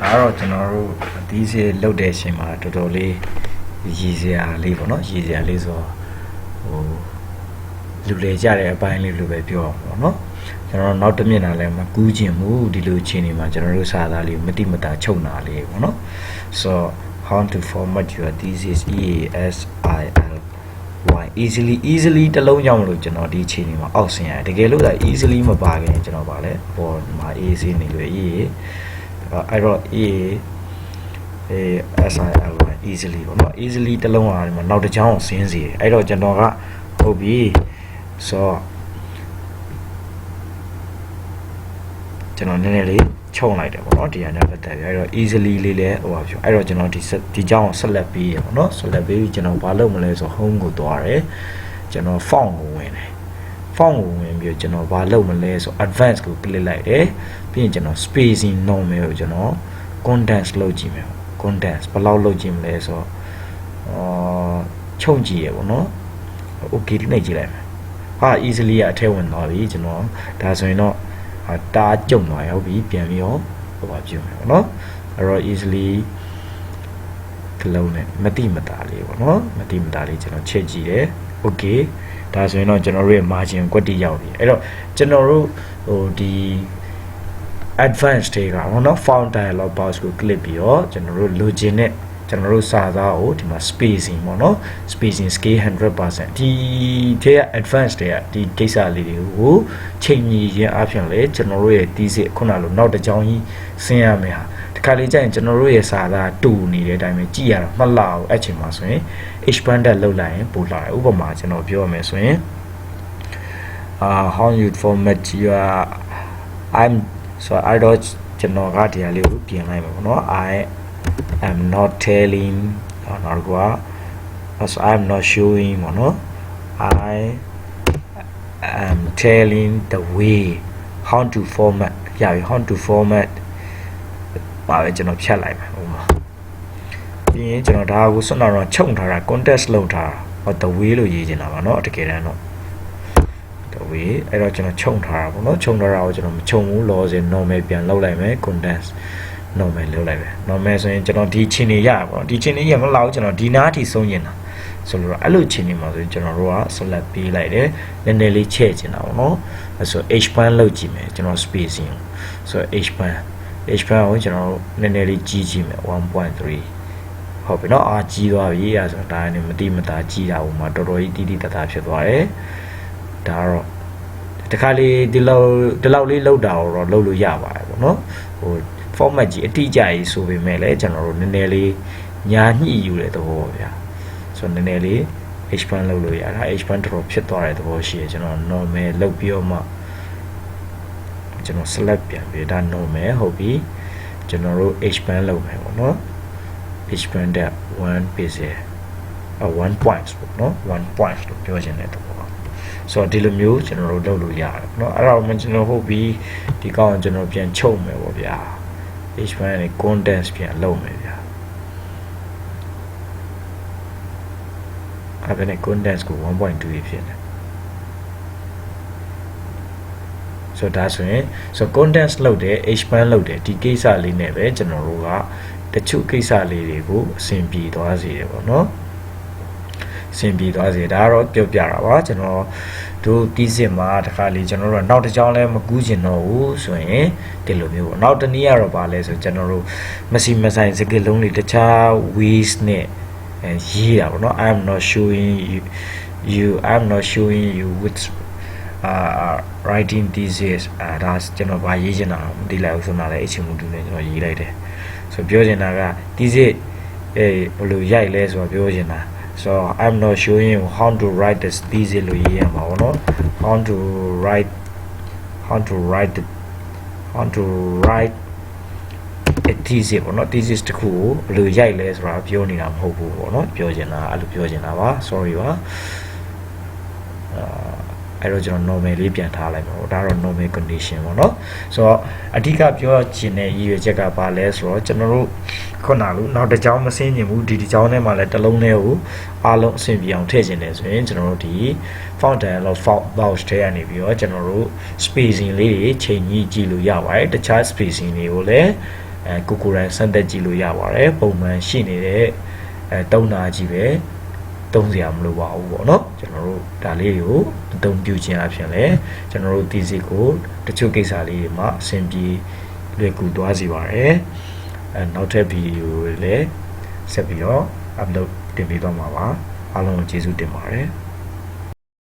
đó cho nó tí gì lâu để xem mà đồ li gì à li vào nó gì à li rồi lưu lấy ra để bài li lưu về biểu nó cho nó nói tấm nhiên là mà cú chuyện mu đi lưu chuyện này mà cho nó lưu xa ra li mất đi mất ta châu nào li nó so how to format your thesis EASIL why easily တလုံးကြောင့်လို့ကျွန်တော်ဒီချိန်นี้မှာအောက်ဆင်းရတယ်တကယ်လို့ဒါ easily မပါခင်ကျွန်တော်ပါလဲပေါ်မှာ easy နေလို့အဲ့တော့ SIL easily ပေါ့နော် easily တလုံးအားဒီမှာနောက်တစ်ကြောင်းဆင်းစီတယ်အဲ့တော့ကျွန်တော်ကဟုတ်ပြီဆိုကျွန်တော်နည်းနည်းလေးချုံလိုက်တယ်ပေါ့နော်ဒီဟာနဲ့ပတ်သက်ပြီးအဲ့တော့ easily လေးလဲဟိုပါပြောအဲ့တော့ကျွန်တော်ဒီကြောင်းကိုဆက်လက်ပြီးရပေါ့နော်ဆက်လက်ပြီးကျွန်တော်ဘာလုပ်မလဲဆို home ကိုသွားတယ်ကျွန်တော် font ကိုဝင်တယ် font ကိုဝင်ပြီးကျွန်တော်ဘာလုပ်မလဲဆို advanced ကို click လိုက်တယ်ပြီးရင်ကျွန်တော် spacing normal ကိုကျွန်တော် condense လုပ်ကြည့်မယ် condense ဘယ်လောက်လုပ်ကြည့်မလဲဆိုချုံကြည့်ရပေါ့နော် okay နှိပ်ကြည့်လိုက်မယ်ဟာ easily အထက်ဝင်သွားပြီကျွန်တော်ဒါဆိုရင်တော့တားကြုံသွားရောက်ပြီပြန်ပြီးတော့ဟိုပါပြုမယ်ပေါ့နော်အဲ့တော့ easily ကလုံးနဲ့မတိမတာလေးပေါ့နော်မတိမတာလေးကျွန်တော်ချက်ကြည့်တယ် okay ဒါဆိုရင်တော့ကျွန်တော်တို့ရဲ့ margin ကွက်တိရောက်ပြီအဲ့တော့ကျွန်တော်တို့ဟိုဒီ advanced တွေကပေါ့နော် font dialog box ကို click ပြီးတော့ကျွန်တော်တို့လိုချင်တဲ့ကျွန်တော်တို့စာသားကိုဒီမှာ spacing ပေါ့နော် spacing scale 100% ဒီထဲက advanced တွေကဒီကိစ္စလေးတွေကိုချိန်ညီရင်းအပြင်လေကျွန်တော်တို့ရဲ့ thesis ခုနလိုနောက်တစ်ကြောင်းကြီးဆင်းရမယ်ဟာဒီခါလေးကျရင်ကျွန်တော်တို့ရဲ့စာသားတူနေတဲ့အတိုင်းပဲကြည့်ရတာမှတ်လောက်အဲ့ချိန်မှာဆိုရင် expanded လုပ်လိုက်ရင်ပို့လာတယ်ဥပမာကျွန်တော်ပြောရမယ်ဆိုရင်how you format your I'm so I don't ကျွန်တော်ကဒီဟာလေးကိုပြင်လိုက်မှာပေါ့နော် I'm not telling so I'm not showing I am telling the way how to format how to format ပါပဲကျွန်တော်ဖြတ်လိုက်ပါဥပမာပြီးရင်ကျွန်တော်ဒါကိုစွန့်တော့ချုံထားတာ context လောက်ထားတာ the way လို့ရေးချင်တာပါเนาะတကယ်တမ်းတော့ the way အဲ့တော့ကျွန်တော်ချုံထားတာပေါ့เนาะချုံထားတာကိုကျွန်တော်မချုံဘူးလောစင် normal ပြန်လောက်လိုက်မယ် condense normal လုပ်လိုက်ပဲ normal ဆိုရင်ကျွန်တော်ဒီချင်းနေရပါတော့ဒီချင်းနေရမလောက်ကျွန်တော်ဒီနားထိဆုံးနေတာဆိုတော့အဲ့လိုချင်းနေမှာဆိုရင်ကျွန်တော်တို့က select ပေးလိုက်တယ်နည်းနည်းလေးချဲ့ချင်တာပေါ့နော်အဲ့ဆို h band လောက်ကြည့်မယ်ကျွန်တော် spacing ဆိုတော့ h band ကိုကျွန်တော်နည်းနည်းလေးကြီးကြည့်မယ် 1.3 ဟုတ်ပြီနော်အာကြီးသွားပြီအဲ့ဆိုဒါနဲ့မတိမတာကြီးတာဟိုမှာတော်တော်ကြီးတိတိတတ်တာဖြစ်သွားတယ်ဒါတော့တခါလေဒီလောက်လေးလောက်တာတော့လောက်လို့ရပါတယ်ပေါ့နော်ဟိုformat ကြီးအတိအကျကြီးဆိုပေမဲ့လည်းကျွန်တော်တို့နည်းနည်းလေးညာညှိယူတဲ့သဘောပါဗျာဆိုတော့နည်းနည်းလေး h band လောက်လို့ရတာ h band တော်ဖြစ်သွားတဲ့သဘောရှိရကျွန်တော် normal လောက်ပြီးတော့မှကျွန်တော် select ပြန်ပြီးဒါ normal ဟုတ်ပြီကျွန်တော်တို့ h band လောက်မယ်ပေါ့နော် h band တဲ့1 pixel 1 point ပေါ့နော်1 point လို့ပြောချင်တဲ့သဘောဆိုတော့ဒီလိုမျိုးကျွန်တော်တို့လုပ်လို့ရတယ်เนาะအဲ့ဒါမှကျွန်တော်ဟုတ်ပြီဒီကောင်ကျွန်တော်ပြန်ချုပ်မယ်ပေါ့ဗျာ h band နဲ့ condense ပြန်လုပ်မယ်ဗျာအဲ့ဒါနဲ့ condense ကို 1.2 ဖြစ်တယ်ဆိုတော့ဒါဆိုရင်condense လုပ်တယ် h band လုပ်တယ်ဒီကိစ္စလေးနဲ့ပဲကျွန်တော်တို့ကတချို့ကိစ္စလေးတွေကိုအဆင်ပြေသွားစေတယ်ပေါ့เนาะဆင်ပြေသွားစေဒါကတော့ပြောပြတာပါကျွန်တော်တို့ပြီးစစ်မှာတခါလေကျွန်တော်တို့နောက်တစ်ကြောင်းလဲမကူးကျင်တော့ဘူးဆိုရင်ဒီလိုမျိုးပေါ့နောက်တစ်နည်းကတော့ပါလဲဆိုကျွန်တော်တို့မစီမဆိုင်စကားလုံးတွေတခြား ways နဲ့ရေးတာပေါ့နော် I'm not showing you with writing thesis ဒါကျွန်တော်ဗာရေးချင်တာမသိလိုက်ဘူးဆိုတော့လည်းအချိန်မှုတူနေကျွန်တော်ရေးလိုက်တယ်ဆိုပြောချင်တာက thesis ဘယ်လိုရိုက်လဲဆိုတော့ပြောချင်တာSo I'm not showing you how to write this thesis လို့ရေးရမှာပေါ့နော် how to write a thesis ပေါ့နော် thesis တခုကိုဘယ်လိုရိုက်လဲဆိုတာပြောနေတာမဟုတ်ဘူးပေါ့နော်ပြောချင်တာအဲ့လိုပြောချင်တာပါ sorry ပါအဲ့တော့ကျွန်တော် normal လေးပြန်ထားလိုက်ပါတော့ဒါတော့ normal condition ပေါ့နော်ဆိုတော့အဓိကပြောချင်တဲ့ရည်ရွယ်ချက်ကဘာလဲဆိုတော့ကျွန်တော်တို့ခုနကနောက်တစ်ကြောင်းမဆင်းကျင်ဘူးဒီကြောင်းထဲမှာလည်းတစ်လုံးထဲကိုအားလုံးအဆင်ပြေအောင်ထည့်ကျင်တယ်ဆိုရင်ကျွန်တော်တို့ဒီ font dialog box ထဲကနေပြီးတော့ကျွန်တော်တို့ spacing လေးတွေချိန်ကြီးကြည့်လို့ရပါတယ်တခြား spacing တွေကိုလည်း ကိုကိုရိုင်းစမ်းသက်ကြည့်လို့ရပါတယ်ပုံမှန်ရှိနေတဲ့3နာကြီးပဲသုံးစရာမလိုပါဘူးပေါ့နော်ကျွန်တော်တို့ဒါလေးကိုအသုံးပြုခြင်းအပြင်လည်းကျွန်တော်တို့ thesis ကိုတချို့ကိစ္စလေးတွေမှာအဆင်ပြေလွယ်ကူသွားစေပါတယ်နောက်ထပ်ဗီဒီယိုတွေလည်းဆက်ပြီးတော့ upload တင်ပေးသွားမှာပါအားလုံးကိုကျေးဇူးတင်ပါတယ်